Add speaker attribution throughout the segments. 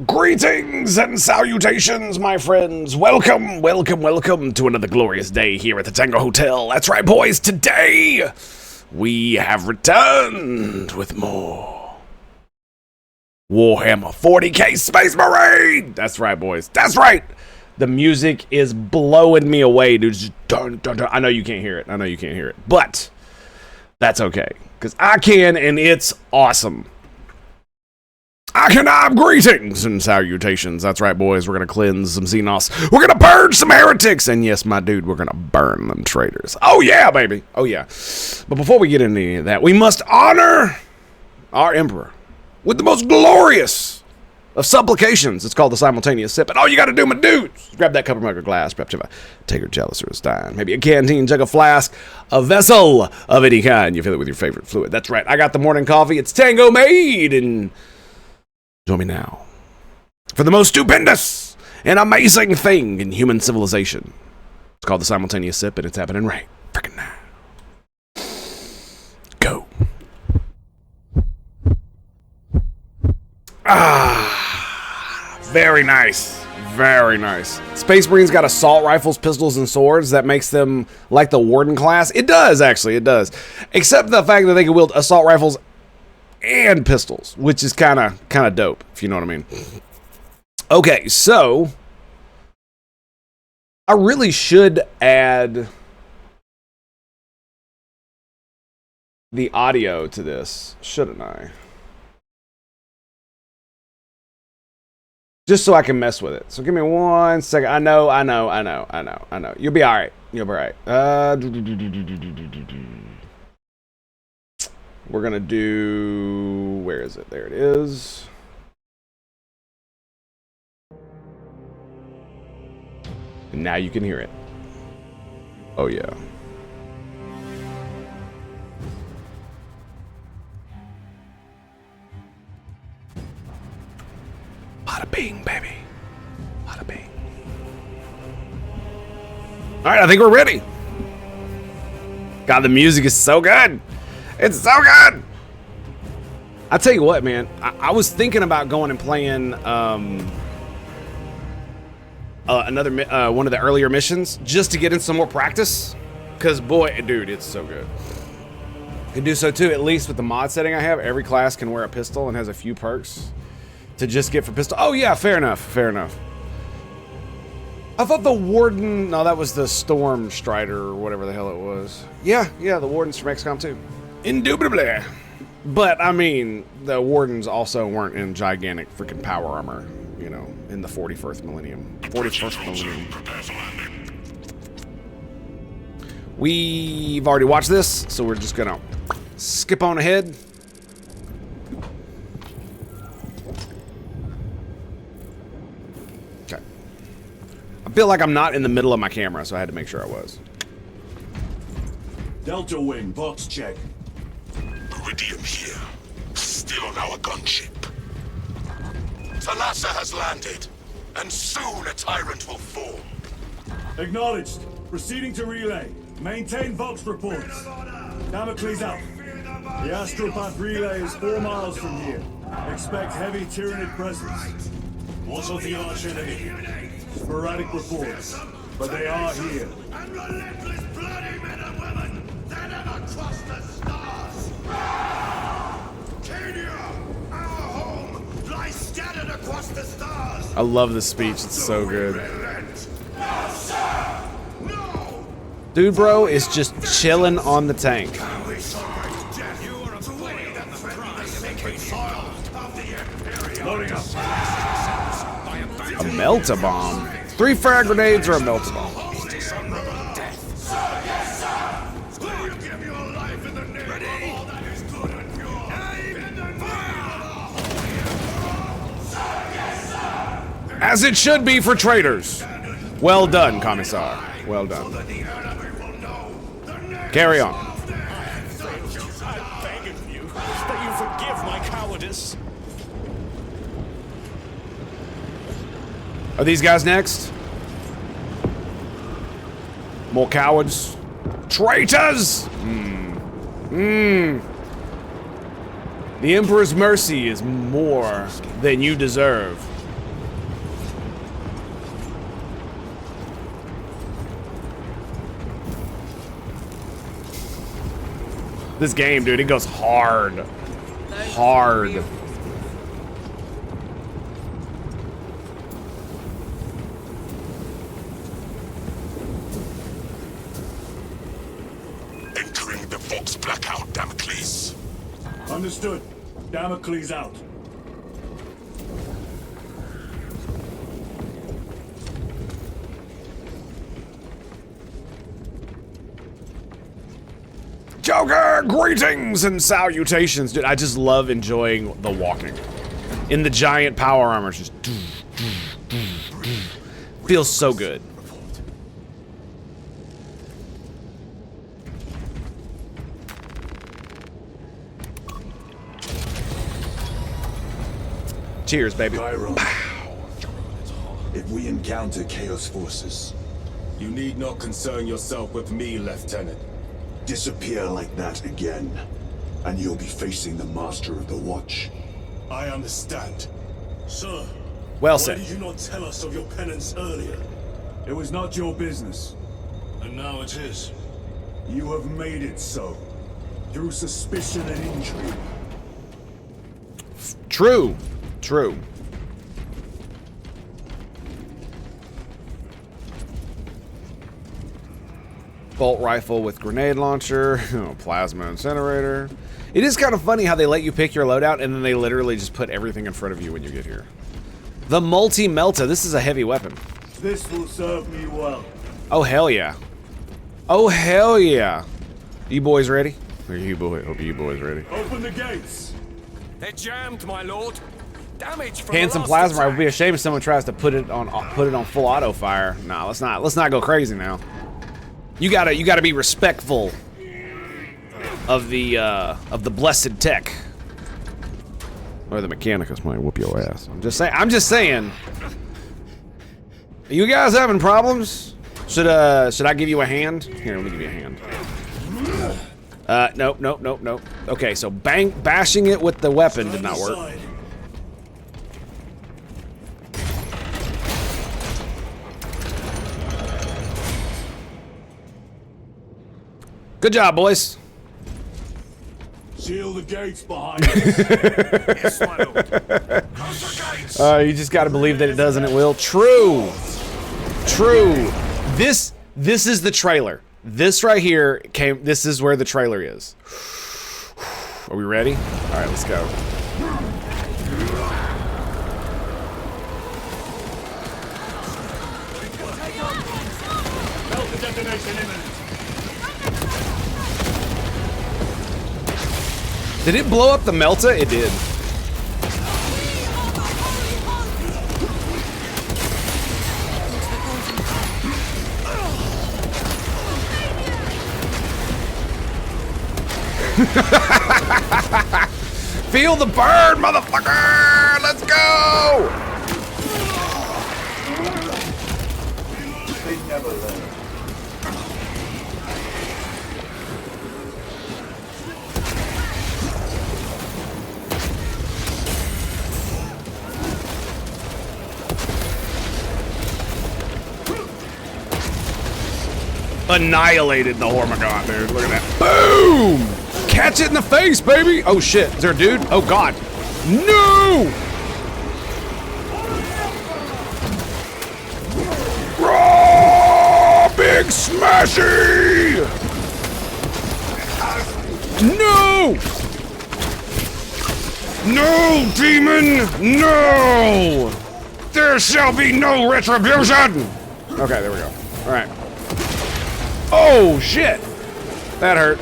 Speaker 1: Greetings and salutations, my friends. Welcome to another glorious day here at the Tango Hotel. That's right, boys. Today, we have returned with more Warhammer 40k Space Marine. That's right, boys. That's right. The music is blowing me away, dude. Just dun, dun, dun. I know you can't hear it. But that's okay, because I can, and it's awesome. I can have greetings and salutations. That's right, boys. We're going to cleanse some Xenos. We're going to purge some heretics. And yes, my dude, we're going to burn them traitors. Oh, yeah, baby. Oh, yeah. But before we get into any of that, we must honor our Emperor with the most glorious of supplications. It's called the simultaneous sip. And all you got to do, my dudes, grab that cup, mug, or glass, perhaps a taker, chalice, or a stein. Maybe a canteen, jug, a flask, a vessel of any kind. You fill it with your favorite fluid. That's right. I got the morning coffee. It's Tango made, and join me now for the most stupendous and amazing thing in human civilization. It's called the simultaneous sip, and it's happening right freaking now. Go. Very nice. Very nice. Space Marines got assault rifles, pistols, and swords that makes them like the Warden class. It does, actually. It does. Except the fact that they can wield assault rifles and pistols, which is kind of dope, if you know what I mean. Okay, so I really should add the audio to this, shouldn't I? Just so I can mess with it. So give me 1 second. I know. You'll be all right. You'll be all right. We're going to do, where is it? There it is. And now you can hear it. Oh, yeah. Bada bing, baby. Bada bing. All right, I think we're ready. God, the music is so good. It's so good! I tell you what, man. I was thinking about going and playing another one of the earlier missions just to get in some more practice. Because, boy, dude, it's so good. You can do so, too, at least with the mod setting I have. Every class can wear a pistol and has a few perks to just get for pistol. Oh, yeah, fair enough. Fair enough. I thought the Warden... No, that was the Storm Strider or whatever the hell it was. Yeah, the Warden's from XCOM, too. Indubitably. But, I mean, the Wardens also weren't in gigantic freaking power armor, you know, in the 41st millennium. 41st millennium. We've already watched this, so we're just gonna skip on ahead. Okay. I feel like I'm not in the middle of my camera, so I had to make sure I was.
Speaker 2: Delta Wing, box check.
Speaker 3: Iridium here, still on our gunship. Thalassa has landed, and soon a tyrant will form.
Speaker 2: Acknowledged. Proceeding to relay. Maintain Vox reports. Damocles out. The Astropath relay is 4 miles from here. Expect heavy Tyranid presence. What's of the arch enemy? Sporadic reports, but they are here.
Speaker 3: And relentless bloody men and women that ever cross the stars! Cadia, our home, lies scattered across the stars!
Speaker 1: I love this speech, it's so good.
Speaker 3: No, sir! No!
Speaker 1: Dude, bro, is just chilling on the tank.
Speaker 3: You are a way that the sacred soil of the Imperium.
Speaker 2: Loading up.
Speaker 1: A melt-a-bomb? 3 frag grenades or a melt-a-bomb? As it should be for traitors. Well done, Commissar. Well done. Carry on.
Speaker 4: I beg of you that you forgive my cowardice.
Speaker 1: Are these guys next? More cowards. Traitors! The Emperor's mercy is more than you deserve. This game, dude, it goes hard. Hard.
Speaker 3: Entering the Vox blackout, Damocles.
Speaker 2: Understood. Damocles out.
Speaker 1: Joker, greetings and salutations. Dude, I just love enjoying the walking. In the giant power armor, just feels so good. Cheers, baby.
Speaker 5: Chiron. If we encounter Chaos forces,
Speaker 6: You need not concern yourself with me, Lieutenant.
Speaker 5: disappear like that again, and you'll be facing the Master of the Watch.
Speaker 6: I understand.
Speaker 2: Sir,
Speaker 1: Well
Speaker 2: why
Speaker 1: said.
Speaker 2: did you not tell us of your penance earlier? It was not your business. And now it is. You have made it so. Through suspicion and intrigue.
Speaker 1: True. True. Bolt rifle with grenade launcher, plasma incinerator. It is kind of funny how they let you pick your loadout and then they literally just put everything in front of you when you get here. The multi-melta. This is a heavy weapon.
Speaker 2: This will serve me well.
Speaker 1: Oh, hell yeah. Oh, hell yeah. You boys ready? Hope you boys ready.
Speaker 2: Open the gates.
Speaker 4: They're jammed, my lord. Damage from
Speaker 1: Handsome
Speaker 4: the last
Speaker 1: plasma rifle. Would be a
Speaker 4: attack.
Speaker 1: shame if someone tries to put it on full auto fire. Nah, let's not go crazy now. You gotta be respectful of the blessed tech. Or the Mechanicus might whoop your ass. I'm just saying. Are you guys having problems? Should I give you a hand? Here, let me give you a hand. Nope. Okay, so bashing it with the weapon did not work.
Speaker 2: Side.
Speaker 1: Good job, boys.
Speaker 2: Seal the gates behind us.
Speaker 4: Yes, my lord. Close the gates.
Speaker 1: You just gotta believe that it does and it will. True. True. This is the trailer. This right here this is where the trailer is. Are we ready? All right, let's go.
Speaker 2: Delta detonation imminent.
Speaker 1: Did it blow up the Melta? It did. Feel the burn, motherfucker! Let's go!
Speaker 5: They never learn.
Speaker 1: Annihilated the Hormigaunt, dude. Look at that. Boom! Catch it in the face, baby! Oh shit, is there a dude? Oh god. No! Raw! Big smashy! No! No, demon! No! There shall be no retribution! Okay, there we go. Alright. Oh, shit! That hurt.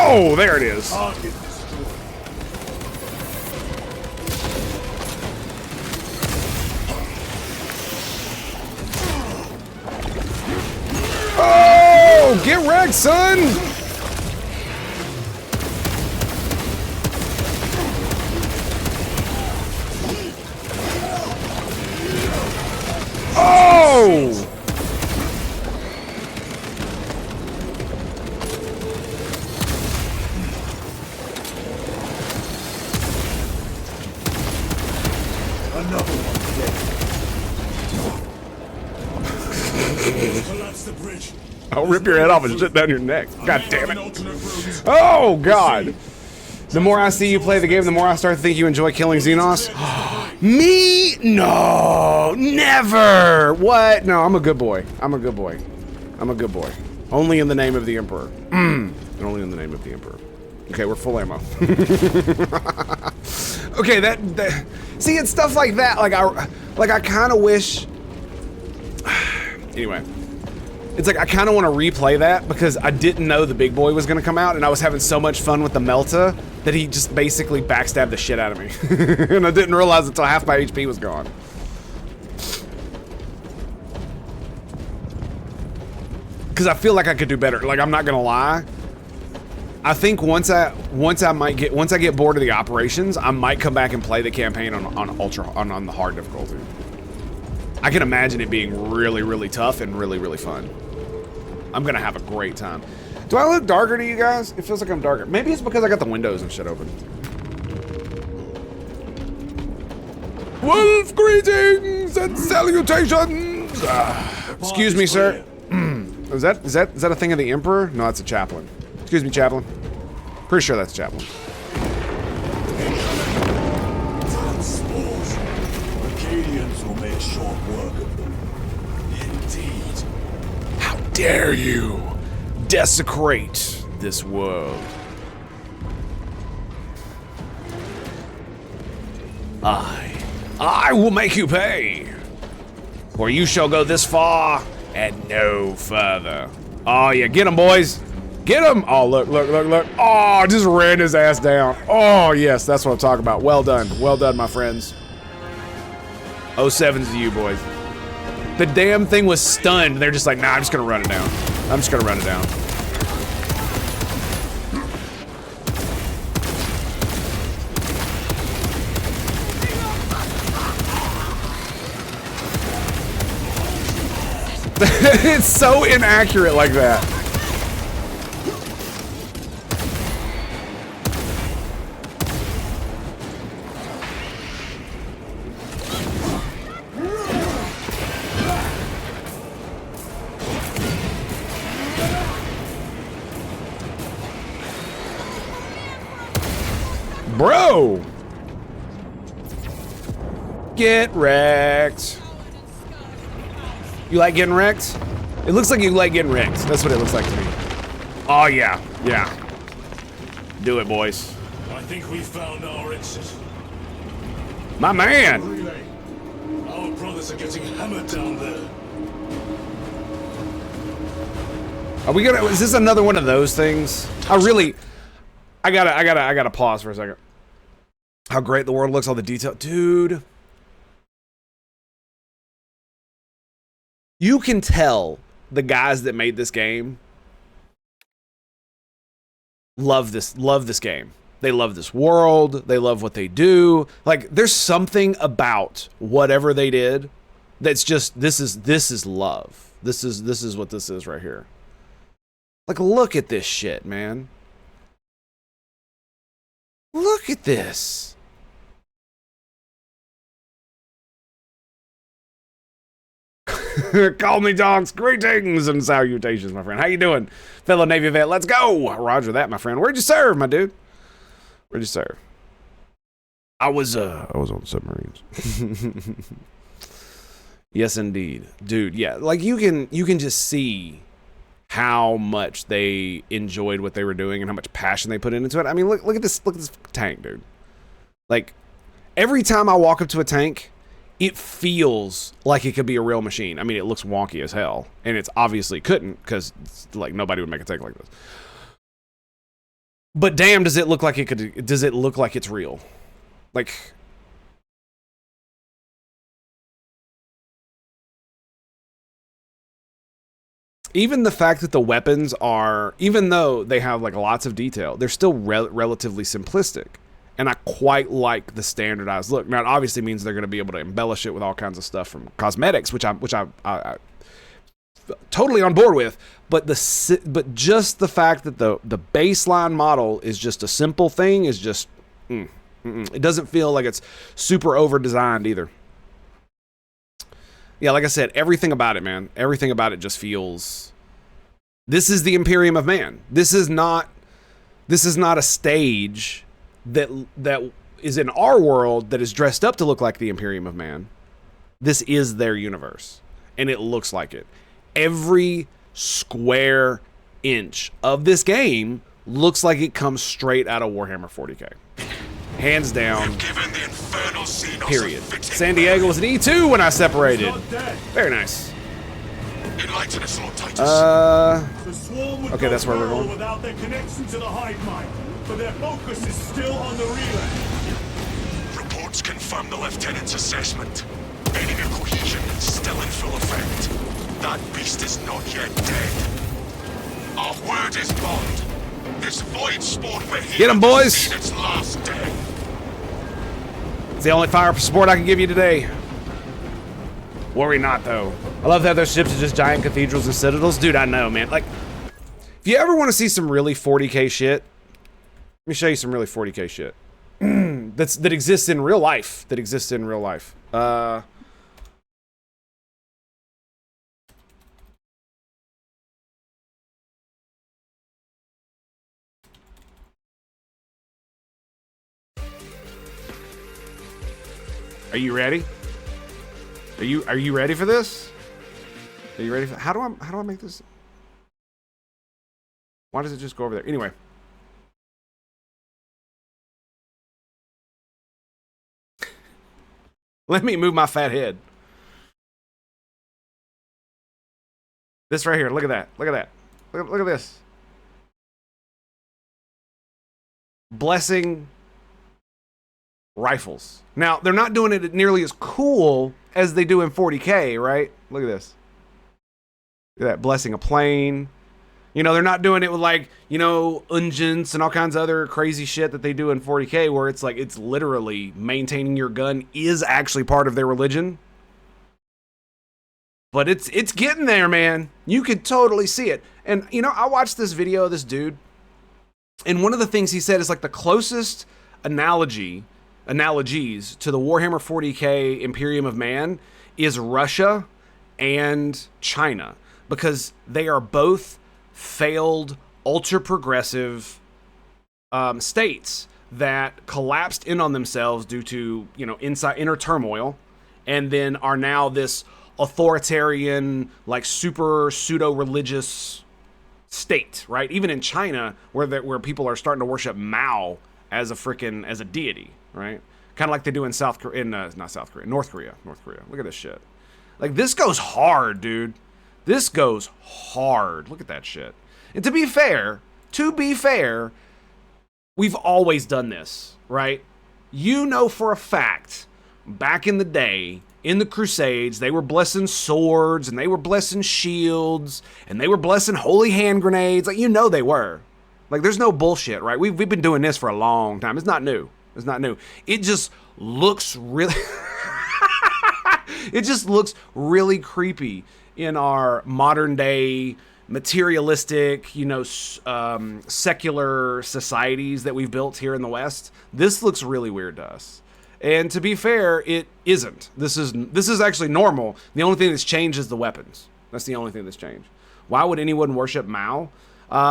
Speaker 1: Oh, there it is.
Speaker 2: Target destroyed.
Speaker 1: Oh, get wrecked, son! Oh! I'll rip your head off and shit down your neck. God damn it. Oh, God. The more I see you play the game, the more I start to think you enjoy killing Xenos. Me? No, never. What? No, I'm a good boy. I'm a good boy. I'm a good boy. Only in the name of the Emperor. Only in the name of the Emperor. Okay, we're full ammo. Okay, that see, it's stuff like that. Like I kind of wish. Anyway, it's like I kind of want to replay that because I didn't know the big boy was gonna come out, and I was having so much fun with the Melta that he just basically backstabbed the shit out of me, and I didn't realize until half my HP was gone. Because I feel like I could do better. Like, I'm not gonna lie. I think once I get bored of the operations, I might come back and play the campaign on the hard difficulty. I can imagine it being really, really tough and really, really fun. I'm gonna have a great time. Do I look darker to you guys? It feels like I'm darker. Maybe it's because I got the windows and shit open. Wolf greetings and salutations. Excuse me, sir. Is that a thing of the Emperor? No, that's a chaplain. Excuse me, chaplain. Pretty sure that's a chaplain.
Speaker 5: Acadians will make short work of them.
Speaker 1: Indeed. How dare you desecrate this world? I will make you pay. For you shall go this far and no further. Oh yeah, get him, boys. Get him! Oh, look. Oh, just ran his ass down. Oh, yes, that's what I'm talking about. Well done, my friends. 07's to you, boys. The damn thing was stunned. They're just like, nah, I'm just gonna run it down. I'm just gonna run it down. It's so inaccurate like that. Bro! Get wrecked. You like getting wrecked? It looks like you like getting wrecked. That's what it looks like to me. Oh, yeah. Yeah. Do it, boys.
Speaker 2: I think we found our exit.
Speaker 1: My man!
Speaker 2: Relay. Our brothers are getting hammered down there.
Speaker 1: Are we gonna, is this another one of those things? I gotta pause for a second. How great the world looks, all the detail. Dude. You can tell the guys that made this game love this game. They love this world. They love what they do. Like, there's something about whatever they did that's just, this is love. This is what this is right here. Like, look at this shit, man. Look at this. Call me dogs. Greetings and salutations, my friend. How you doing, fellow Navy vet? Let's go. Roger that, my friend. Where'd you serve, my dude? Where'd you serve? I was on submarines. Yes, indeed, dude. Yeah, like you can just see how much they enjoyed what they were doing and how much passion they put into it. I mean, look at this tank, dude. Like, every time I walk up to a tank, it feels like it could be a real machine. I mean, it looks wonky as hell, and it's obviously couldn't, because like nobody would make a tank like this. But damn, does it look like it could? Does it look like it's real? Like, even the fact that the weapons are, even though they have like lots of detail, they're still relatively simplistic. And I quite like the standardized look. Now, it obviously means they're going to be able to embellish it with all kinds of stuff from cosmetics, which I'm totally on board with. But just the fact that the baseline model is just a simple thing is just, it doesn't feel like it's super over designed either. Yeah, like I said, everything about it, man, everything about it just feels This is the Imperium of Man. This is not a stage that is in our world that is dressed up to look like the Imperium of Man. This is their universe, and it looks like it. Every square inch of this game looks like it comes straight out of Warhammer 40k. Hands down. Period. San Diego was an E2 when I separated. Very nice. Okay, that's where we're going.
Speaker 2: Without their connection to the hive mind, but their focus is still on the relay.
Speaker 4: Reports confirm the lieutenant's assessment. Enemy cohesion is still in full effect. That beast is not yet dead. Our word is bond. This void spawn behemoth
Speaker 1: Get 'em, boys!
Speaker 4: has seen its last day.
Speaker 1: It's the only fire support I can give you today. Worry not, though. I love that their ships are just giant cathedrals and citadels. Dude, I know, man. Like, if you ever want to see some really 40k shit, let me show you some really 40k shit. that exists in real life. Are you ready? Are you ready for this? Are you ready for how do I make this? Why does it just go over there? Anyway. Let me move my fat head. This right here, look at that. Look at that. Look at this. Blessing rifles. Now, they're not doing it nearly as cool as they do in 40k, right? Look at this. Look at that, blessing a plane. You know, they're not doing it with, like, you know, unguents and all kinds of other crazy shit that they do in 40k, where it's like, it's literally maintaining your gun is actually part of their religion. But it's getting there, man. You could totally see it. And, you know, I watched this video of this dude, and one of the things he said is, like, the closest analogies to the Warhammer 40k Imperium of Man is Russia and China, because they are both failed ultra progressive states that collapsed in on themselves due to, you know, inner turmoil, and then are now this authoritarian, like, super pseudo religious state, right? Even in China, where people are starting to worship Mao as a deity, right? Kind of like they do in North Korea. Look at this shit. Like, this goes hard, dude. This goes hard. Look at that shit. And to be fair, we've always done this, right? You know for a fact, back in the day, in the Crusades, they were blessing swords, and they were blessing shields, and they were blessing holy hand grenades. Like, you know they were. Like, there's no bullshit, right? We've been doing this for a long time. It's not new. It just looks really... It just looks really creepy in our modern day materialistic, you know, secular societies that we've built here in the West. This looks really weird to us. And to be fair, it isn't. This is actually normal. The only thing that's changed is the weapons. That's the only thing that's changed. Why would anyone worship Mao?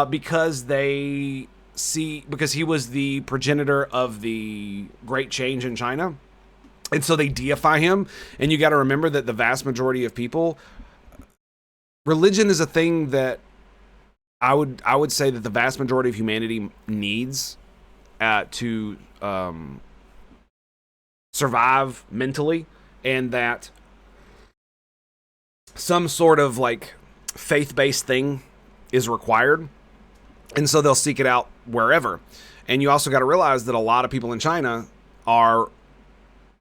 Speaker 1: Because he was the progenitor of the Great Change in China. And so they deify him. And you got to remember that the vast majority of people, religion is a thing that I would say that the vast majority of humanity needs to survive mentally, and that some sort of, like, faith-based thing is required. And so they'll seek it out wherever. And you also got to realize that a lot of people in China are,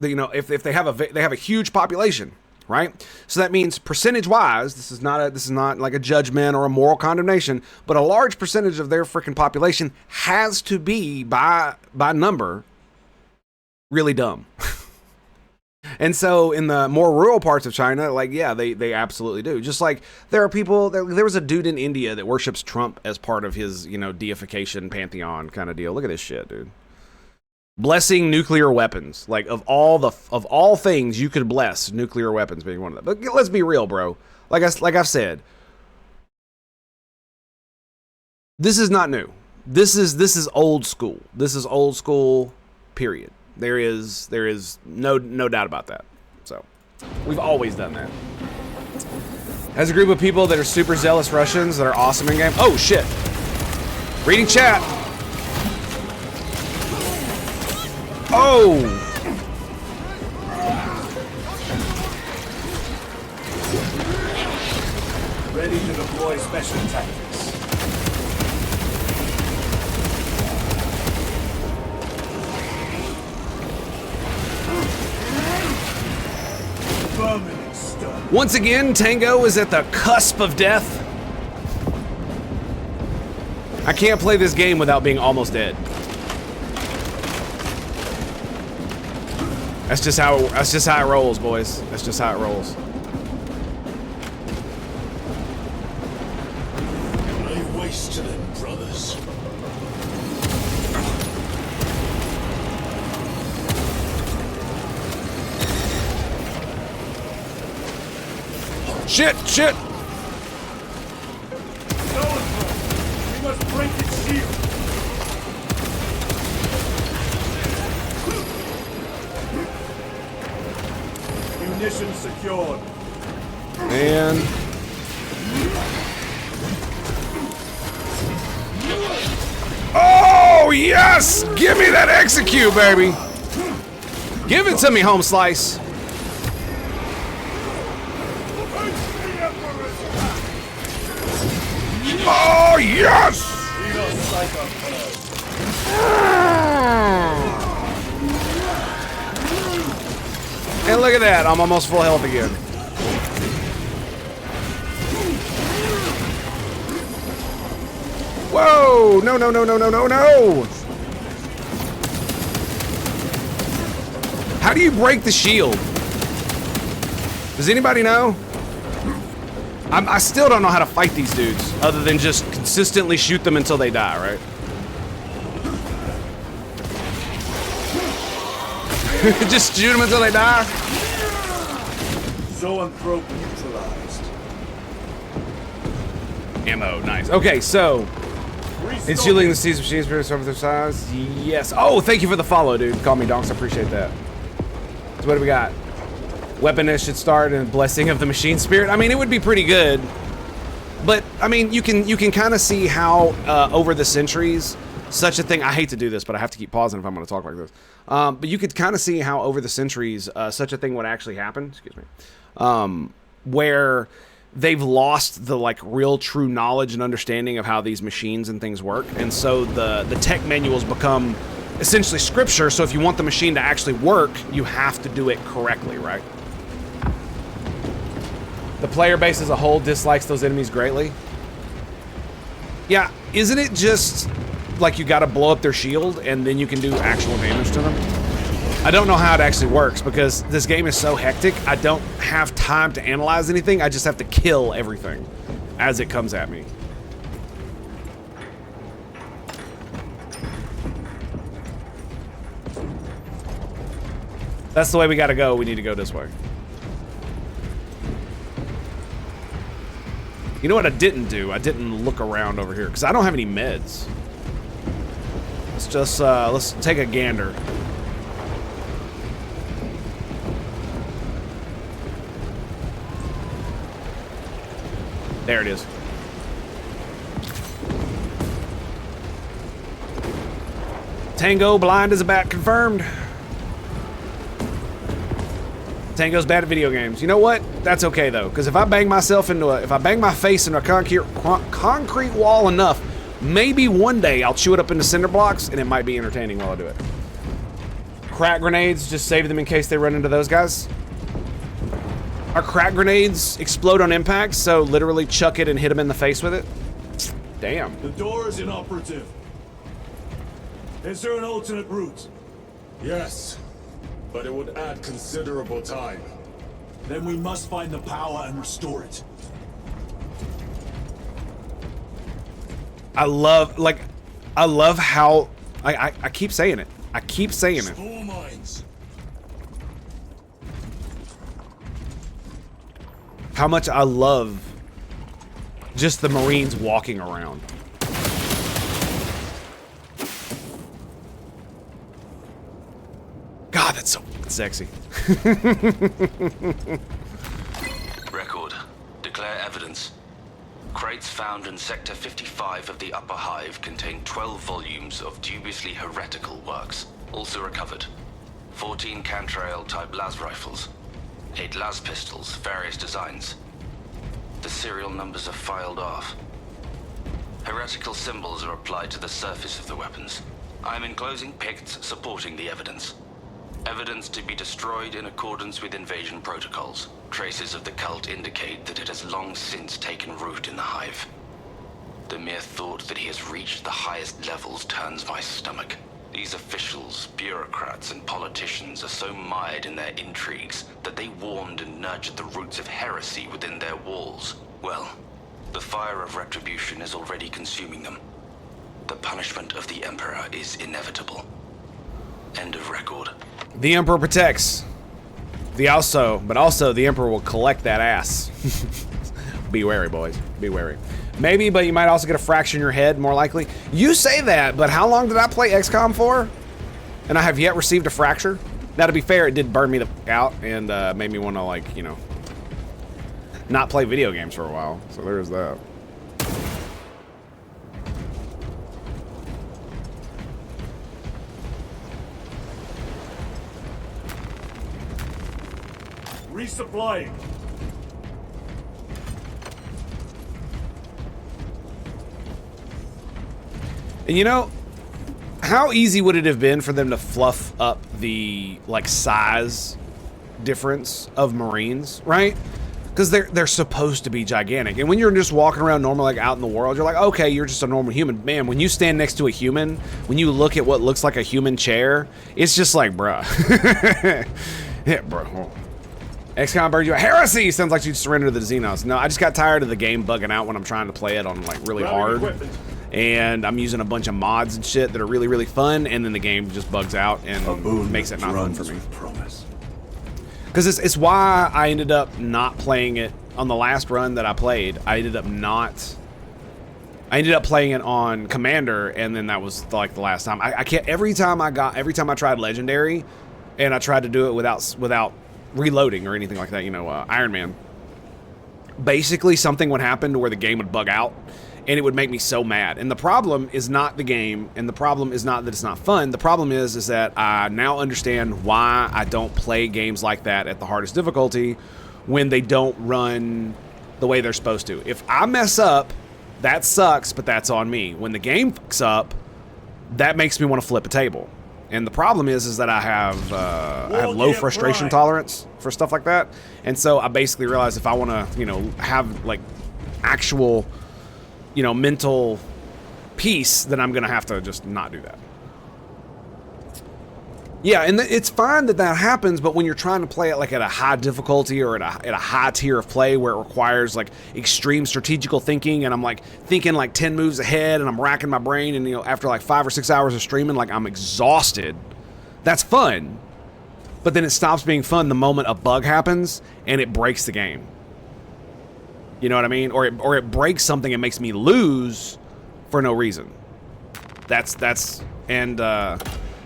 Speaker 1: you know, if they have a huge population, right? So that means percentage-wise, this is not like a judgment or a moral condemnation, but a large percentage of their freaking population has to be by number really dumb. And so in the more rural parts of China, like, yeah, they absolutely do. Just like there are people, there was a dude in India that worships Trump as part of his, you know, deification pantheon kind of deal. Look at this shit, dude. Blessing nuclear weapons. Like, of all things you could bless, nuclear weapons being one of them. But let's be real, bro. Like I've said, This is not new. This is old school. This is old school, period. There is no doubt about that. So, we've always done that. As a group of people that are super zealous Russians that are awesome in game. Oh shit. Reading chat. Oh.
Speaker 2: Ready to deploy special tactics. Permanent stun.
Speaker 1: Once again, Tango is at the cusp of death. I can't play this game without being almost dead. That's just how it rolls, boys. That's just how it rolls.
Speaker 3: Lay waste to them, brothers.
Speaker 1: Shit, shit.
Speaker 2: We must break its shield. Munitions secured.
Speaker 1: And oh yes! Give me that execute, baby. Give it to me, home slice. Oh yes!
Speaker 2: Xenos Psycho Purge.
Speaker 1: And look at that, I'm almost full health again. Whoa! No, no, no, no, no, no, no! How do you break the shield? Does anybody know? I still don't know how to fight these dudes, other than just consistently shoot them until they die, right? Just shoot them until they die?
Speaker 2: Zoanthrope neutralized.
Speaker 1: Ammo, nice. Okay, so it's shielding the seas machines for over their size. Yes. Oh, thank you for the follow, dude. Call me Donks. I appreciate that. So what do we got? Weaponist should start and blessing of the machine spirit. I mean, it would be pretty good, but I mean, you can kind of see how over the centuries, such a thing. I hate to do this, but I have to keep pausing if I'm going to talk like this. But you could kind of see how over the centuries, such a thing would actually happen. Excuse me. Where they've lost the like real true knowledge and understanding of how these machines and things work, and so the tech manuals become essentially scripture. So if you want the machine to actually work, you have to do it correctly, right? The player base as a whole dislikes those enemies greatly. Yeah, isn't it just like you gotta blow up their shield and then you can do actual damage to them? I don't know how it actually works because this game is so hectic. I don't have time to analyze anything. I just have to kill everything as it comes at me. That's the way we gotta go. We need to go this way. You know what I didn't do? I didn't look around over here because I don't have any meds. Let's just let's take a gander. There it is. Tango blind as a bat confirmed. Tango's bad at video games. You know what? That's okay though, because if I bang myself into if I bang my face into a concrete wall enough, maybe one day I'll chew it up into cinder blocks, and it might be entertaining while I do it. Crack grenades, just save them in case they run into those guys. Our crack grenades explode on impact, so literally chuck it and hit them in the face with it. Damn.
Speaker 2: The door is inoperative. Is there an alternate route?
Speaker 6: Yes, but it would add considerable time.
Speaker 2: Then we must find the power and restore it.
Speaker 1: I love how I keep saying it. I keep saying it.
Speaker 3: Spore mines.
Speaker 1: How much I love just the Marines walking around. God, that's so sexy.
Speaker 7: Record. Declare evidence. Crates found in Sector 55 of the Upper Hive contain 12 volumes of dubiously heretical works. Also recovered. 14 Cantrail-type las rifles. 8 las pistols, various designs. The serial numbers are filed off. Heretical symbols are applied to the surface of the weapons. I am enclosing picts supporting the evidence. Evidence to be destroyed in accordance with invasion protocols. Traces of the cult indicate that it has long since taken root in the Hive. The mere thought that he has reached the highest levels turns my stomach. These officials, bureaucrats, and politicians are so mired in their intrigues that they warmed and nurtured the roots of heresy within their walls. Well, the fire of retribution is already consuming them. The punishment of the Emperor is inevitable. End of record.
Speaker 1: The Emperor protects. But also the Emperor will collect that ass. Be wary, boys. Be wary. Maybe, but you might also get a fracture in your head, more likely. You say that, but how long did I play XCOM for? And I have yet received a fracture? Now, to be fair, it did burn me the out and made me want to, like, you know, not play video games for a while. So there's that.
Speaker 2: Resupplying.
Speaker 1: And you know, how easy would it have been for them to fluff up the, like, size difference of Marines, right? Because they're supposed to be gigantic. And when you're just walking around normal, like, out in the world, you're like, okay, you're just a normal human. Man, when you stand next to a human, when you look at what looks like a human chair, it's just like, bruh. Yeah, bro. XCOM burned you a heresy! Sounds like you surrendered to the Xenos. No, I just got tired of the game bugging out when I'm trying to play it on, like, really hard. And I'm using a bunch of mods and shit that are really, really fun, and then the game just bugs out and makes it not fun for me. Because it's why I ended up not playing it on the last run that I played. I ended up playing it on Commander, and then that was like the last time. I can't. Every time I tried Legendary, and I tried to do it without reloading or anything like that. You know, Iron Man. Basically, something would happen to where the game would bug out, and it would make me so mad. And the problem is not the game, and the problem is not that it's not fun. The problem is that I now understand why I don't play games like that at the hardest difficulty when they don't run the way they're supposed to. If I mess up, that sucks, but that's on me. When the game fucks up, that makes me want to flip a table. And the problem is that I have low frustration tolerance for stuff like that. And so I basically realized if I want to, you know, have like actual, you know, mental peace, then I'm going to have to just not do that. Yeah, and it's fine that that happens, but when you're trying to play it like at a high difficulty or at a high tier of play where it requires like extreme strategical thinking, and I'm like thinking like 10 moves ahead, and I'm racking my brain, and you know, after like 5 or 6 hours of streaming, like I'm exhausted. That's fun, but then it stops being fun the moment a bug happens and it breaks the game. You know what I mean? Or it breaks something and makes me lose for no reason.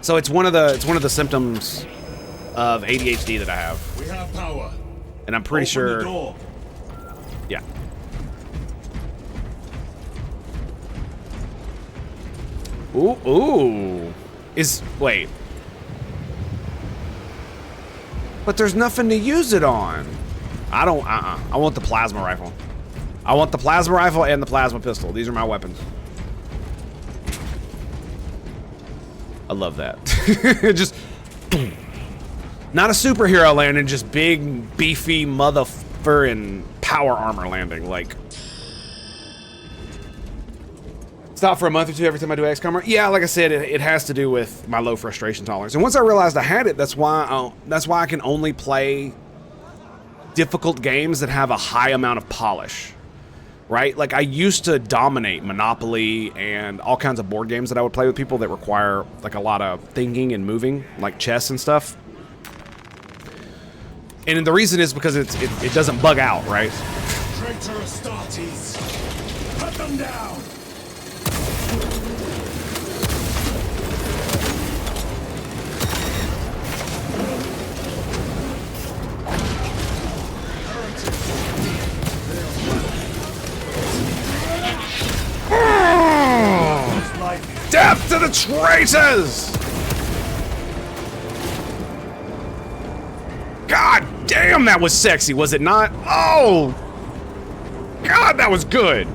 Speaker 1: So it's one of the symptoms of ADHD that I have.
Speaker 2: We have power.
Speaker 1: And I'm pretty sure.
Speaker 2: The door.
Speaker 1: Yeah. Ooh. Wait. But there's nothing to use it on. I don't. I want the plasma rifle. I want the plasma rifle and the plasma pistol. These are my weapons. I love that. Just not a superhero landing, just big, beefy motherfucker and power armor landing. Like, stop for a month or two every time I do XCOM. Yeah, like I said, it has to do with my low frustration tolerance. And once I realized I had it, that's why I can only play difficult games that have a high amount of polish. Right? Like, I used to dominate Monopoly and all kinds of board games that I would play with people that require, like, a lot of thinking and moving, like chess and stuff. And the reason is because it doesn't bug out, right?
Speaker 2: Traitor Astartes. Cut them down.
Speaker 1: the traitors! God damn, that was sexy, was it not? Oh! God, that was good!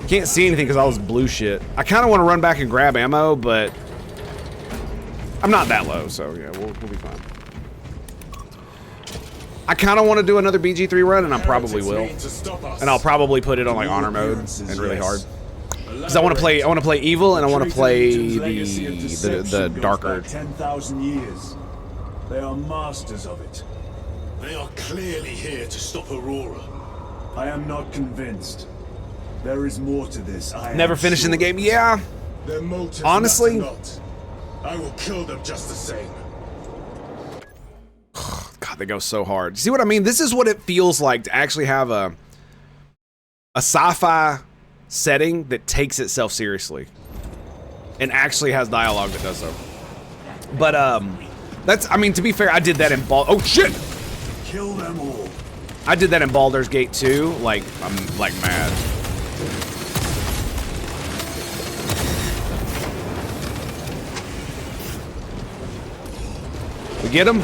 Speaker 1: Can't see anything because all this blue shit. I kind of want to run back and grab ammo, but I'm not that low, so yeah, we'll be fine. I kind of want to do another BG3 run, and I probably will. And I'll probably put it on like honor mode and really hard. Because I want to play evil, and I want to play the darker.
Speaker 2: 10,000 years. They are masters of it.
Speaker 3: They are clearly here to stop Aurora.
Speaker 2: I am not convinced. There is more to this.
Speaker 1: Never finishing the game, yeah.
Speaker 3: Their motives
Speaker 1: Honestly,
Speaker 3: matter not. I will kill them just the same.
Speaker 1: God, they go so hard. See what I mean? This is what it feels like to actually have a sci-fi setting that takes itself seriously and actually has dialogue that does so. But that's, I mean, to be fair, I did that in oh shit!
Speaker 2: Kill them all.
Speaker 1: I did that in Baldur's Gate 2. Like, I'm like mad. We get him?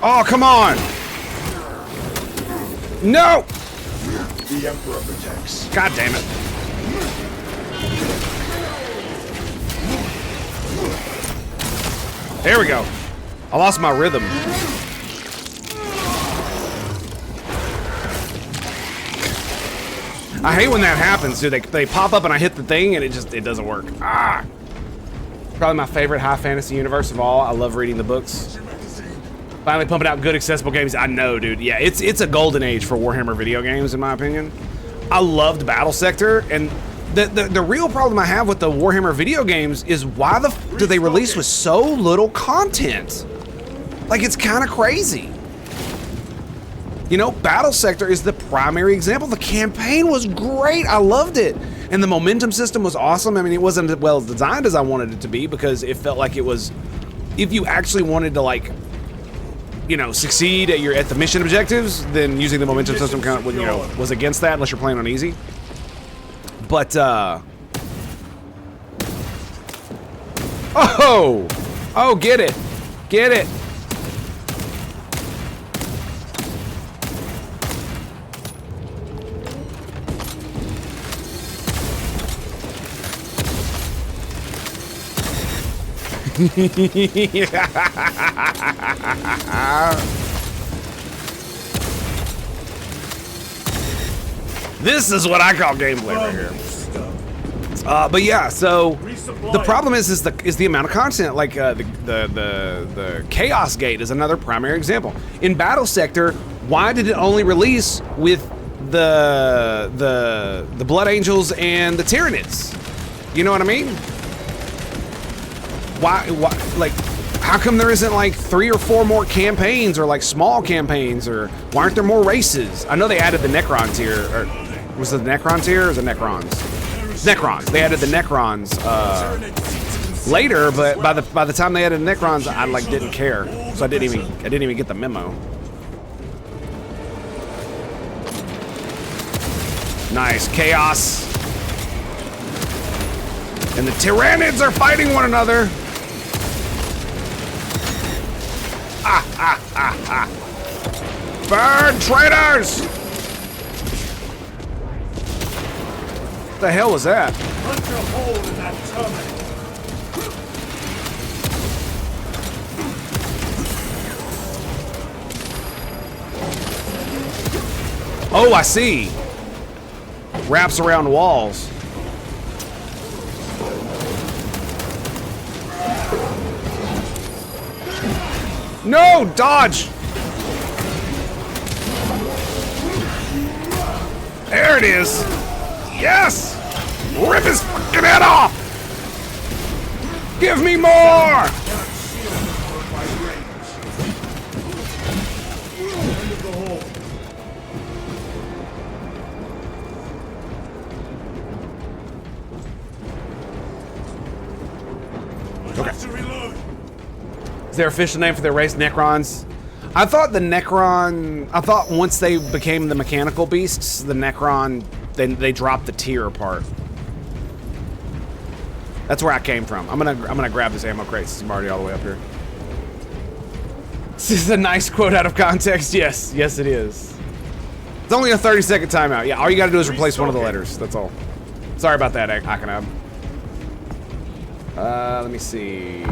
Speaker 1: Oh, come on! No!
Speaker 5: The Emperor protects.
Speaker 1: God damn it. There we go. I lost my rhythm. I hate when that happens, dude. They pop up and I hit the thing and it doesn't work. Ah! Probably my favorite high fantasy universe of all. I love reading the books. Finally pumping out good accessible games. I know, dude. Yeah, it's a golden age for Warhammer video games, in my opinion. I loved Battle Sector, and the real problem I have with the Warhammer video games is why do they release with so little content? Like, it's kind of crazy. You know, Battle Sector is the primary example. The campaign was great. I loved it. And the momentum system was awesome. I mean, it wasn't as well designed as I wanted it to be because it felt like it was, if you actually wanted to, like, you know, succeed at the mission objectives, then using the momentum system kind of, you know, was against that unless you're playing on easy. But, oh, get it. Get it. This is what I call gameplay right here. But yeah, so the problem is the amount of content. Like the Chaos Gate is another primary example. In Battle Sector, why did it only release with the Blood Angels and the Tyranids? You know what I mean? Why, like, how come there isn't like 3 or 4 more campaigns or like small campaigns, or why aren't there more races? I know they added the Necron tier, or was it the Necron tier or was it Necrons? Necrons. They added the Necrons later, but by the time they added Necrons, I like didn't care, so I didn't even get the memo. Nice chaos, and the Tyranids are fighting one another. Burn, traitors! What the hell was that?
Speaker 2: Punch a hole in that terminal.
Speaker 1: Oh, I see. Wraps around walls. No, dodge! There it is. Yes! Rip his fucking head off! Give me more!
Speaker 2: Okay. To reload.
Speaker 1: Is their official name for their race Necrons? I thought the Necron... I thought once they became the mechanical beasts, the Necron... Then they dropped the tier part. That's where I came from. I'm gonna grab this ammo crate since I'm already all the way up here. This is a nice quote out of context. Yes, yes it is. It's only a 30-second timeout. Yeah, all you gotta do is replace one of the letters. That's all. Sorry about that, Akanab. Let me see.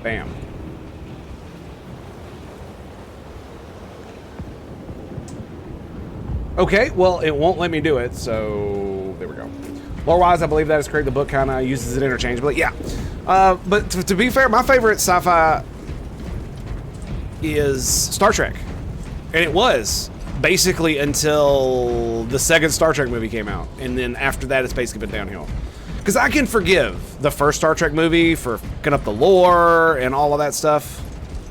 Speaker 1: Bam. Okay, well, it won't let me do it, so there we go. Lore-wise, I believe that is correct. The book kind of uses it interchangeably. Yeah. But to be fair, my favorite sci-fi is Star Trek. And it was basically until the second Star Trek movie came out. And then after that, it's basically been downhill. Because I can forgive the first Star Trek movie for fucking up the lore and all of that stuff.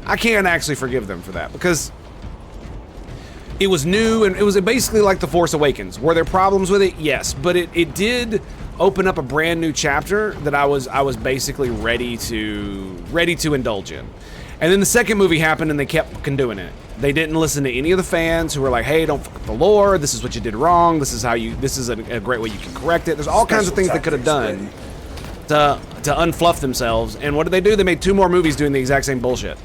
Speaker 1: I can actually forgive them for that because it was new and it was basically like The Force Awakens. Were there problems with it? Yes, but it did open up a brand new chapter that I was basically ready to indulge in. And then the second movie happened and they kept fucking doing it. They didn't listen to any of the fans who were like, hey, don't fuck up the lore. This is what you did wrong. This is a great way you can correct it. There's all kinds of things they could have done to unfluff themselves. And what did they do? They made 2 more movies doing the exact same bullshit.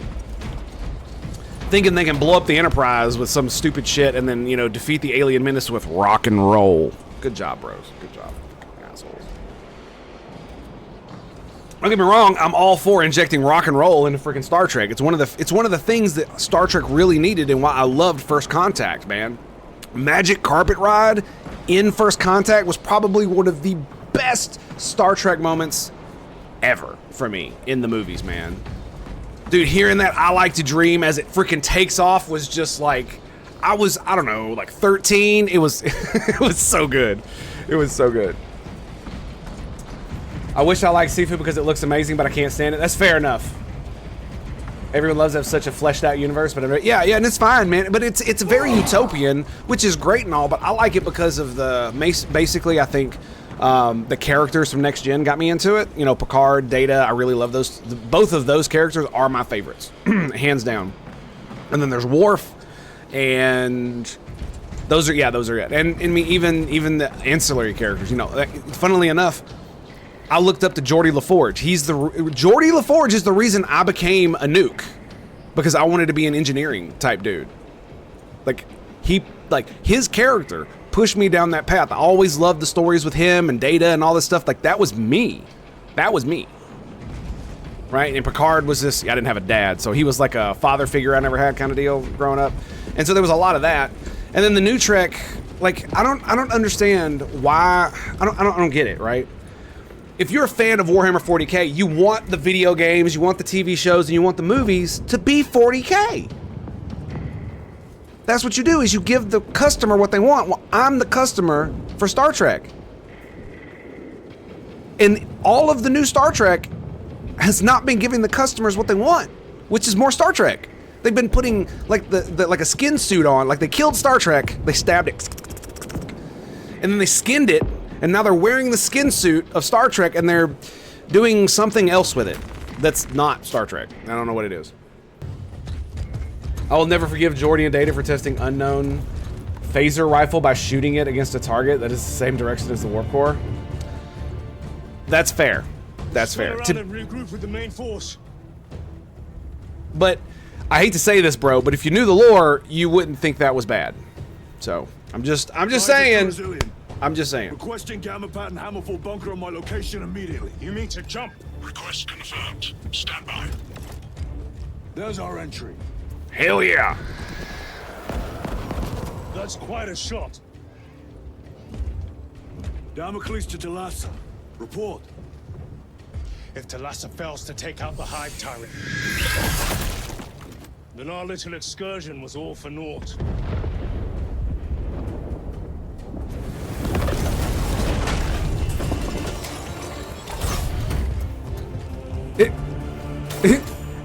Speaker 1: Thinking they can blow up the Enterprise with some stupid shit and then, you know, defeat the alien menace with rock and roll. Good job, bros. Good job. Assholes. Don't get me wrong, I'm all for injecting rock and roll into freaking Star Trek. It's one of the things that Star Trek really needed and why I loved First Contact, man. Magic Carpet Ride in First Contact was probably one of the best Star Trek moments ever for me in the movies, man. Dude, hearing that I Like to Dream as it freaking takes off was just like, I don't know, like 13. It was it was so good. It was so good. I wish I liked seafood because it looks amazing, but I can't stand it. That's fair enough. Everyone loves to have such a fleshed out universe, but yeah, and it's fine, man. But it's very utopian, which is great and all, but I like it because of basically, I think, the characters from Next Gen got me into it. You know, Picard, Data, I really love those. Both of those characters are my favorites, hands down. And then there's Worf, and those are it. And I mean, even the ancillary characters, you know, funnily enough, I looked up to Geordi LaForge. Geordi LaForge is the reason I became a nuke, because I wanted to be an engineering type dude. His character pushed me down that path. I always loved the stories with him and Data and all this stuff. Like, that was me. That was me. Right? And Picard was this, I didn't have a dad, so he was like a father figure I never had kind of deal growing up. And so there was a lot of that. And then the new Trek, like, I don't understand why, I don't get it, right? If you're a fan of Warhammer 40K, you want the video games, you want the TV shows, and you want the movies to be 40K. That's what you do, is you give the customer what they want. Well, I'm the customer for Star Trek. And all of the new Star Trek has not been giving the customers what they want, which is more Star Trek. They've been putting like like a skin suit on, like they killed Star Trek, they stabbed it, and then they skinned it, and now they're wearing the skin suit of Star Trek and they're doing something else with it that's not Star Trek. I don't know what it is. I will never forgive Geordi and Data for testing unknown phaser rifle by shooting it against a target that is the same direction as the warp core. That's fair. That's fair.
Speaker 2: And regroup with the main force.
Speaker 1: But I hate to say this, bro, but if you knew the lore, you wouldn't think that was bad. So I'm just saying. I'm just saying.
Speaker 2: Requesting Gamma Pattern Hammerfall bunker on my location immediately.
Speaker 3: You mean to jump? Request confirmed. Stand by.
Speaker 2: There's our entry.
Speaker 1: Hell yeah.
Speaker 2: That's quite a shot. Damocles to Talassa. Report.
Speaker 8: If Talassa fails to take out the Hive Tyrant, then our little excursion was all for naught.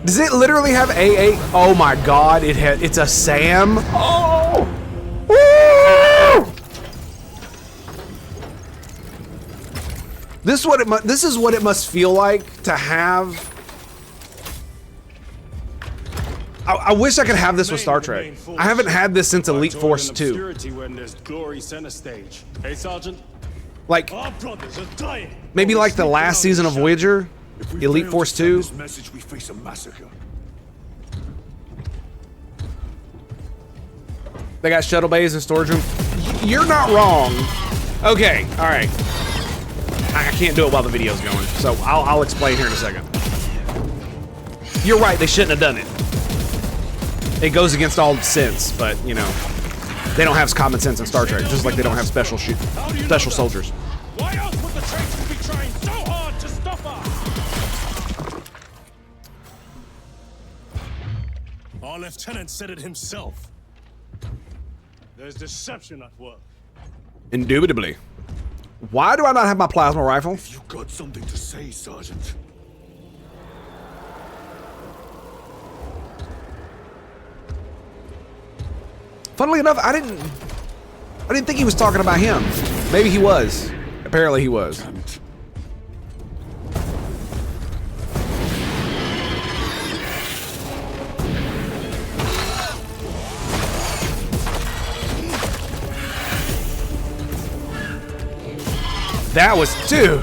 Speaker 1: Does it literally have AA? Oh my god, it's a SAM. Oh! Woo! This is what it must feel like to have. I wish I could have this with Star Trek. I haven't had this since Elite Force 2.
Speaker 6: When there's glory center stage. Hey, Sergeant.
Speaker 1: Like,
Speaker 8: Our brothers are dying.
Speaker 1: maybe like the last season of Voyager,
Speaker 5: If we
Speaker 1: Elite
Speaker 5: fail
Speaker 1: Force
Speaker 5: to send
Speaker 1: 2.
Speaker 5: this message, we face a massacre.
Speaker 1: They got shuttle bays and storage room. You're not wrong. Okay, all right. I can't do it while the video's going, so I'll explain here in a second. You're right, they shouldn't have done it. It goes against all sense, but, you know, they don't have common sense in Star Trek, just like they don't have special soldiers.
Speaker 8: Why else would the traitors be trying so hard to stop us? Our lieutenant said it himself. There's deception at work.
Speaker 1: Indubitably. Why do I not have my plasma rifle?
Speaker 5: You got something to say, Sergeant.
Speaker 1: Funnily enough, I didn't think he was talking about him. Maybe he was. Apparently he was.
Speaker 5: Damn it.
Speaker 1: That was, dude.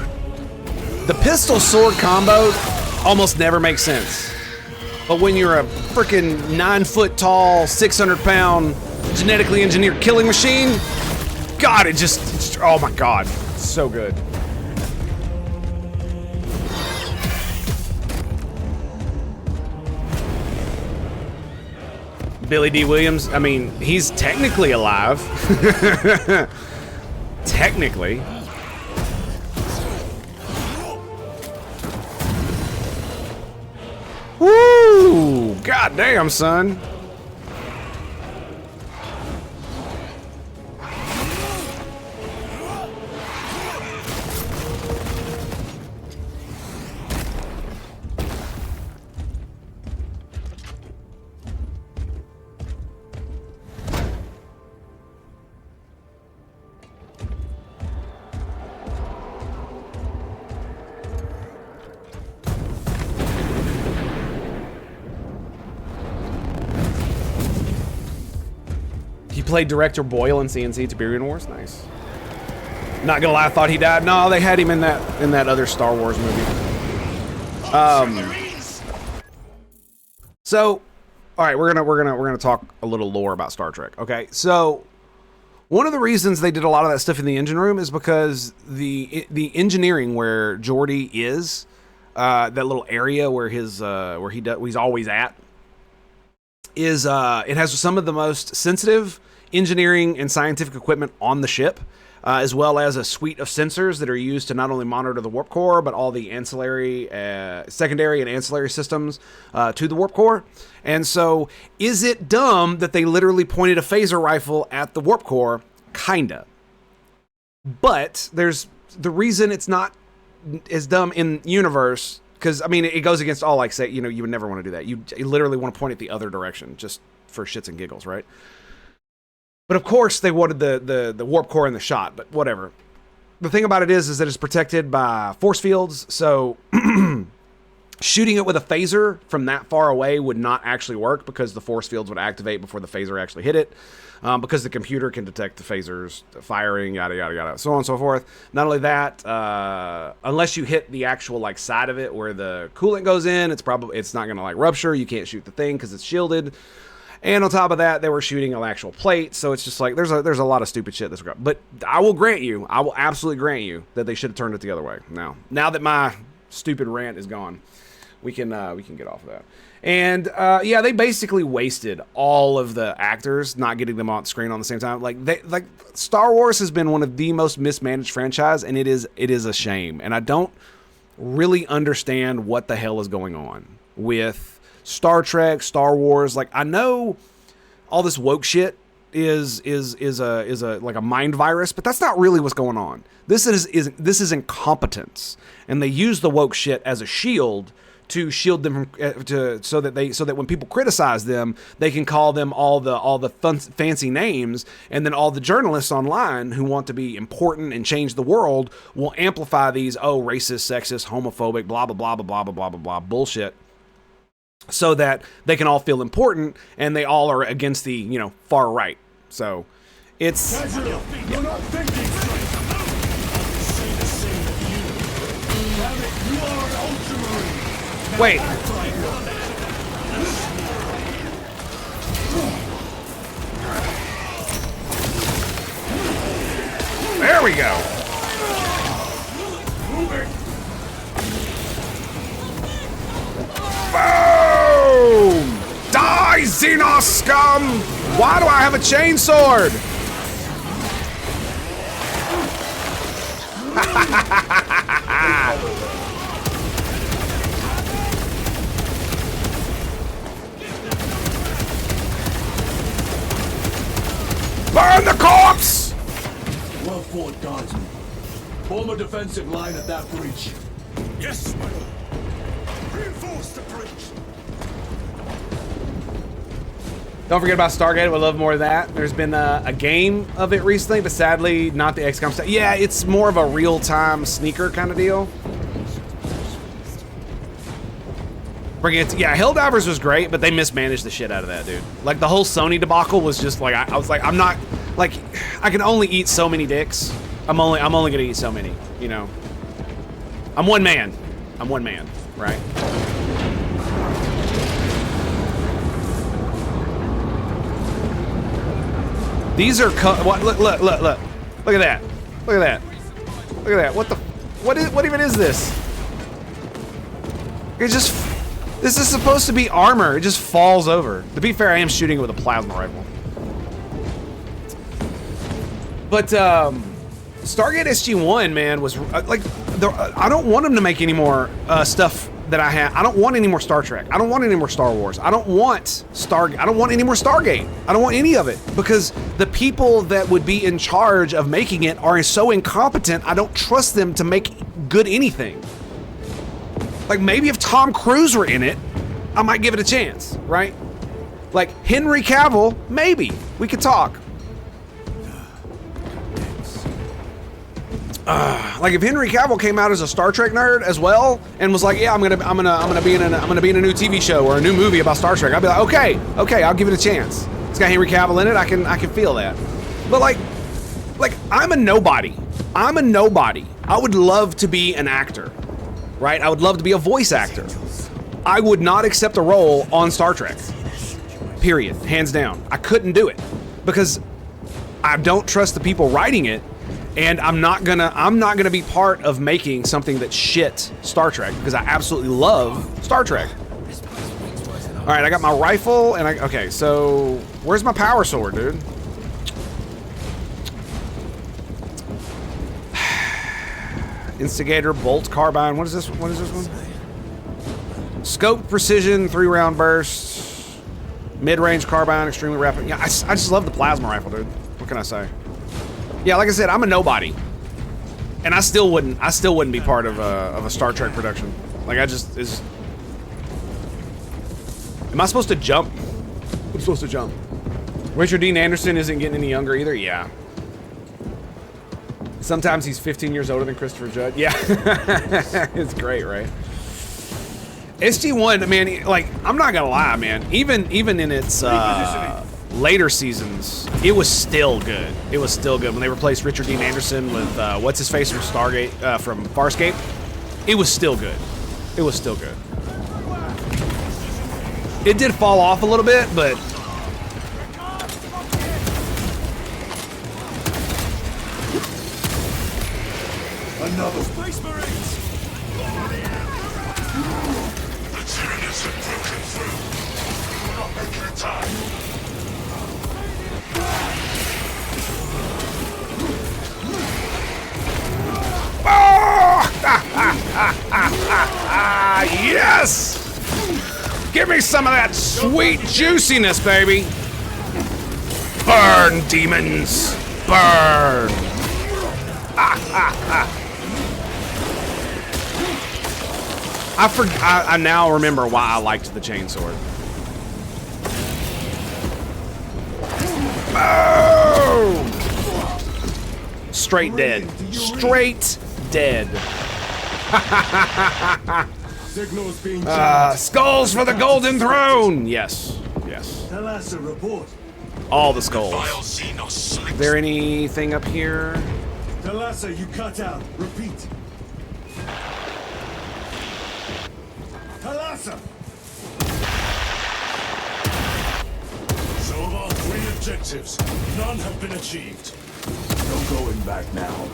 Speaker 1: The pistol sword combo almost never makes sense. But when you're a freaking 9-foot tall, 600-pound genetically engineered killing machine, God, it just, oh my God, so good. Billy D. Williams, I mean, he's technically alive. Technically. Woo! God damn, son. He played director Boyle in CNC Tiberian Wars. Nice. Not gonna lie, I thought he died. No, they had him in that other Star Wars movie. So, all right, we're gonna talk a little lore about Star Trek. Okay, so one of the reasons they did a lot of that stuff in the engine room is because the engineering where Geordi is, that little area where he's always at, is it has some of the most sensitive engineering and scientific equipment on the ship, as well as a suite of sensors that are used to not only monitor the warp core, but all the ancillary, secondary and ancillary systems to the warp core. And so, is it dumb that they literally pointed a phaser rifle at the warp core? Kinda. But there's the reason it's not as dumb in universe, because I mean it goes against all, like, say, you know, you would never want to do that. You literally want to point it the other direction just for shits and giggles, right? But of course they wanted the warp core in the shot, but whatever. The thing about it is that it's protected by force fields, so shooting it with a phaser from that far away would not actually work because the force fields would activate before the phaser actually hit it, because the computer can detect the phasers firing, yada yada yada, so on and so forth. Not only that, unless you hit the actual, like, side of it where the coolant goes in, it's not gonna, like, rupture. You can't shoot the thing because it's shielded. And on top of that, they were shooting an actual plate, so it's just like there's a lot of stupid shit that's. But I will absolutely grant you that they should have turned it the other way. Now that my stupid rant is gone, we can get off of that. And yeah, they basically wasted all of the actors, not getting them on screen on the same time. Like Star Wars has been one of the most mismanaged franchise, and it is a shame. And I don't really understand what the hell is going on with Star Trek, Star Wars. Like, I know all this woke shit is a like a mind virus, but that's not really what's going on. This is incompetence, and they use the woke shit as a shield to shield them from, so that when people criticize them, they can call them all the fancy names, and then all the journalists online who want to be important and change the world will amplify these racist, sexist, homophobic, blah blah blah blah blah blah blah blah bullshit, so that they can all feel important, and they all are against the far right. So it's
Speaker 2: You're not thinking straight. Say the same of you. Damn it, you are an ultramarine.
Speaker 1: wait. There we go. Boom! Die, Xenos scum! Why do I have a chainsword? Burn the corpse!
Speaker 2: Well fought, guardsmen. Form a defensive line at that breach.
Speaker 3: Yes, my lord. Reinforce the breach.
Speaker 1: Don't forget about Stargate. I would love more of that. There's been a game of it recently, but sadly not the XCOM stuff. Yeah, it's more of a real-time sneaker kind of deal. Bring it. Yeah, Helldivers was great, but they mismanaged the shit out of that, dude. Like, the whole Sony debacle was just like, I was like, I'm not, like, I can only eat so many dicks. I'm only gonna eat so many, I'm one man. I'm one man, right? These are what? Look at that. Look at that. Look at that. What even is this? This is supposed to be armor. It just falls over. To be fair, I am shooting it with a plasma rifle. But Stargate SG-1, man, was like, I don't want them to make any more stuff that I have. I don't want any more Star Trek. I don't want any more Star Wars. I don't want any more Stargate. I don't want any of it, because the people that would be in charge of making it are so incompetent. I don't trust them to make good anything. Like, maybe if Tom Cruise were in it, I might give it a chance, right? Like Henry Cavill, maybe we could talk. Like if Henry Cavill came out as a Star Trek nerd as well and was like, yeah, I'm gonna be in a new TV show or a new movie about Star Trek, I'd be like, okay, I'll give it a chance. It's got Henry Cavill in it. I can feel that. But like I'm a nobody. I would love to be an actor, right? I would love to be a voice actor. I would not accept a role on Star Trek. Period. Hands down. I couldn't do it because I don't trust the people writing it. And I'm not gonna be part of making something that's shit Star Trek, because I absolutely love Star Trek. All right, I got my rifle, and okay, so where's my power sword, dude? Instigator, bolt, carbine. What is this one? Scope, precision, 3-round burst, mid-range carbine, extremely rapid. Yeah, I just love the plasma rifle, dude. What can I say? Yeah, like I said, I'm a nobody, and I still wouldn't be part of a Star Trek production. Like, am I supposed to jump? I'm supposed to jump. Richard Dean Anderson isn't getting any younger either. Yeah. Sometimes he's 15 years older than Christopher Judd. Yeah, it's great, right? SG-1, man. Like, I'm not gonna lie, man. Even in its later seasons, it was still good. It was still good. When they replaced Richard Dean Anderson with what's his face from Stargate, from Farscape, it was still good. It was still good. It did fall off a little bit, but
Speaker 2: Another Space Marines!
Speaker 4: The Tyranids have broken through. We're not making it time.
Speaker 1: Yes! Give me some of that sweet juiciness, baby. Burn, demons. Burn. I now remember why I liked the chainsword. Boom! Straight dead. Straight dead.
Speaker 2: Signals being
Speaker 1: Skulls for the golden throne! Yes. Yes.
Speaker 2: Talassa, report.
Speaker 1: All the skulls.
Speaker 4: Vile Xenos
Speaker 1: Is
Speaker 4: slicks.
Speaker 1: there anything up here?
Speaker 2: Talassa, you cut out. Repeat. Talassa!
Speaker 8: So of our 3 objectives, none have been achieved.
Speaker 5: No going back now.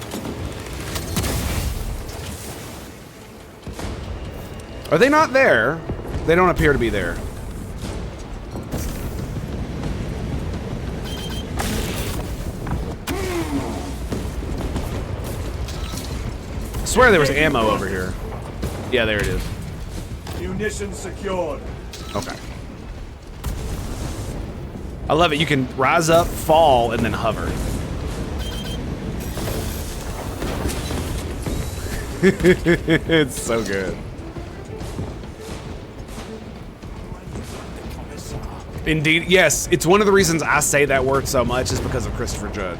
Speaker 1: Are they not there? They don't appear to be there. I swear there was ammo over here. Yeah, there it is.
Speaker 2: Munitions secured.
Speaker 1: Okay. I love it. You can rise up, fall, and then hover. It's so good. Indeed, yes. It's one of the reasons I say that word so much is because of Christopher Judd.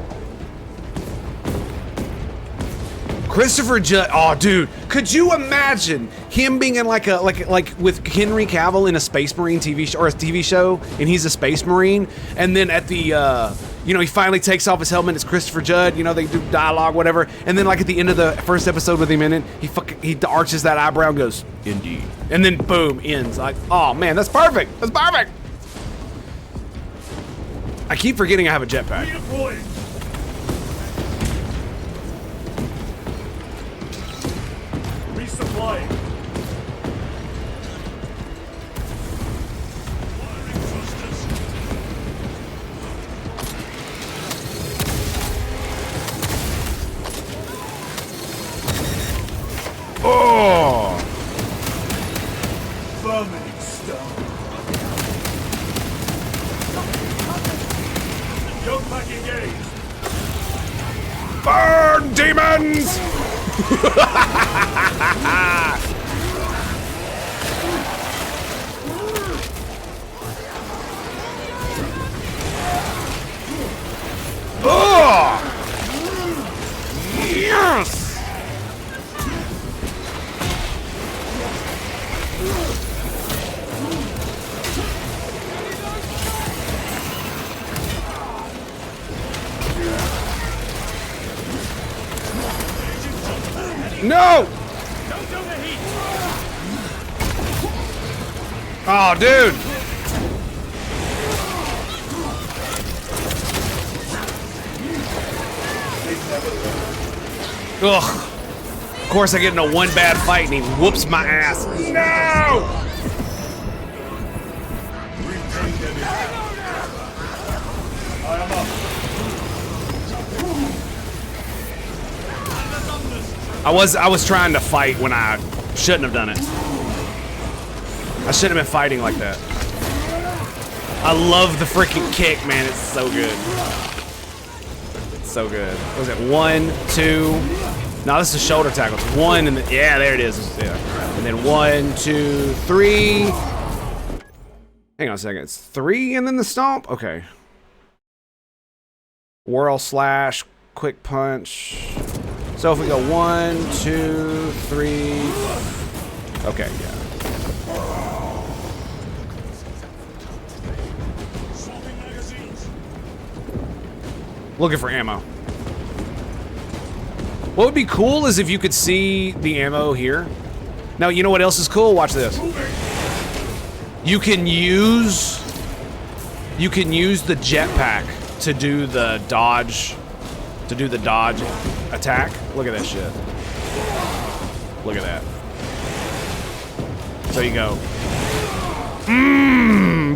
Speaker 1: Christopher Judd. Oh, dude, could you imagine him being in like with Henry Cavill in a Space Marine TV show or a TV show, and he's a Space Marine, and then at the you know, he finally takes off his helmet. It's Christopher Judd. You know, they do dialogue, whatever, and then like at the end of the first episode with him in it, he arches that eyebrow and goes, "Indeed," and then boom, ends. Like, oh man, that's perfect. That's perfect. I keep forgetting I have a jetpack.
Speaker 2: Redeploying. Resupplying.
Speaker 1: Oh!
Speaker 2: Vermin stone. Yoke pack engaged.
Speaker 1: Burn, demons! Oh! Yes! No! Oh, dude! Ugh. Of course I get into one bad fight and he whoops my ass. No!
Speaker 2: I am up.
Speaker 1: I was trying to fight when I shouldn't have done it. I shouldn't have been fighting like that. I love the freaking kick, man. It's so good. It's so good. What was it? 1, 2. No, this is shoulder tackles. 1 and then, yeah, there it is. Yeah. And then 1, 2, 3. Hang on a second. It's 3 and then the stomp. Okay. Whirl slash, quick punch. So if we go 1, 2, 3. Okay, yeah. Looking for ammo. What would be cool is if you could see the ammo here. Now, you know what else is cool? Watch this. You can use the jetpack to do the dodge attack. Look at that shit. Look at that. So you go.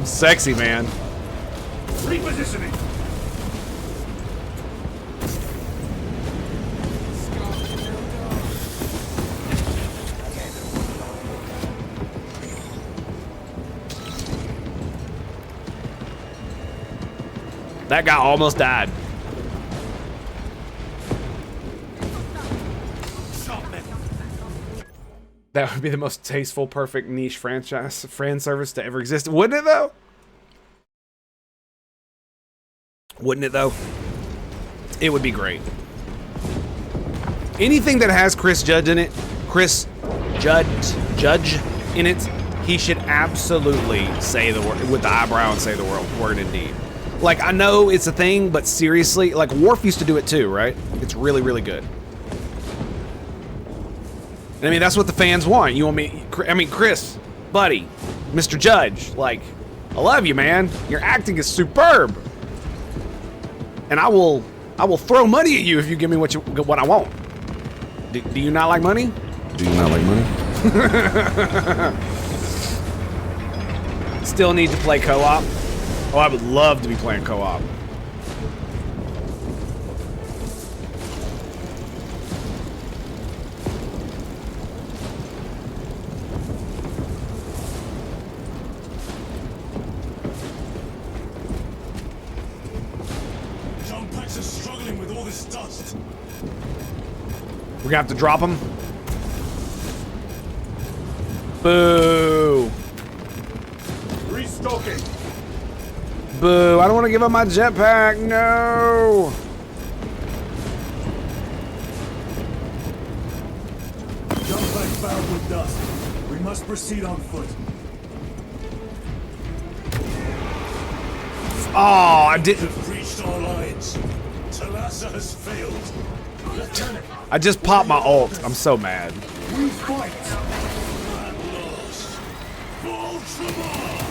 Speaker 1: Sexy, man.
Speaker 2: Repositioning.
Speaker 1: That guy almost died. That would be the most tasteful, perfect niche franchise fan service to ever exist. Wouldn't it though? Wouldn't it though? It would be great. Anything that has Chris Judge in it, Judge in it, he should absolutely say the word with the eyebrow and say the word indeed. Like, I know it's a thing, but seriously, like Worf used to do it too, right? It's really, really good. I mean, that's what the fans want. You want me, I mean, Chris, buddy, Mr. Judge, like, I love you, man. Your acting is superb. And I will throw money at you if you give me what I want. Do you not like money? Do you not like money? Still need to play co-op. Oh, I would love to be playing co-op. We're gonna have to drop him. Boo.
Speaker 2: Restocking.
Speaker 1: Boo. I don't want to give up my jetpack. No.
Speaker 2: Jump back fouled with dust. We must proceed on foot.
Speaker 1: Oh, I didn't.
Speaker 2: Reached our lines. Talassa has failed. Lieutenant.
Speaker 1: I just popped my ult. I'm so mad.
Speaker 2: We fight. At last. Baltimore.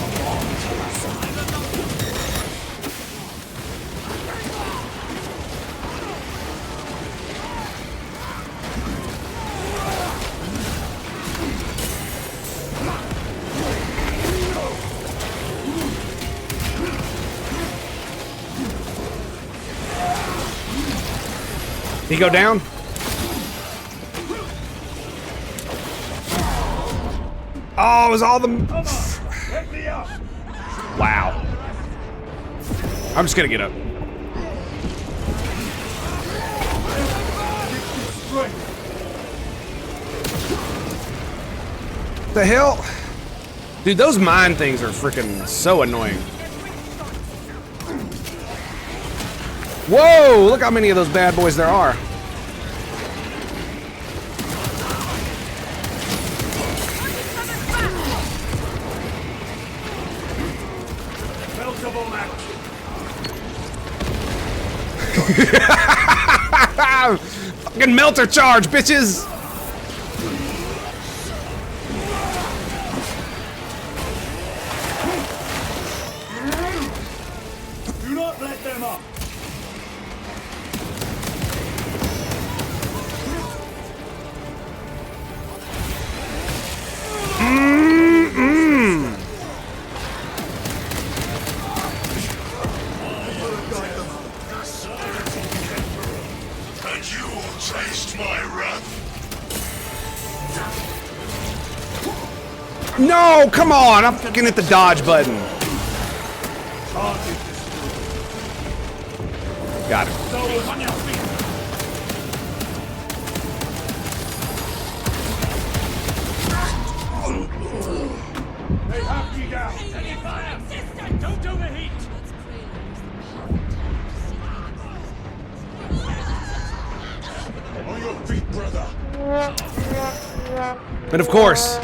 Speaker 2: Come on, Talassa.
Speaker 1: He go down? Oh, it was all the... Wow. I'm just gonna get up. The hell? Dude, those mine things are freaking so annoying. Whoa, look how many of those bad boys there are. Fucking melter charge, bitches!
Speaker 2: Do not let them up.
Speaker 4: And you will taste my wrath.
Speaker 1: No, come on! I'm fucking hit the dodge button. Got it.
Speaker 2: They have you down.
Speaker 8: Don't overheat!
Speaker 2: On your feet, brother.
Speaker 1: But of course,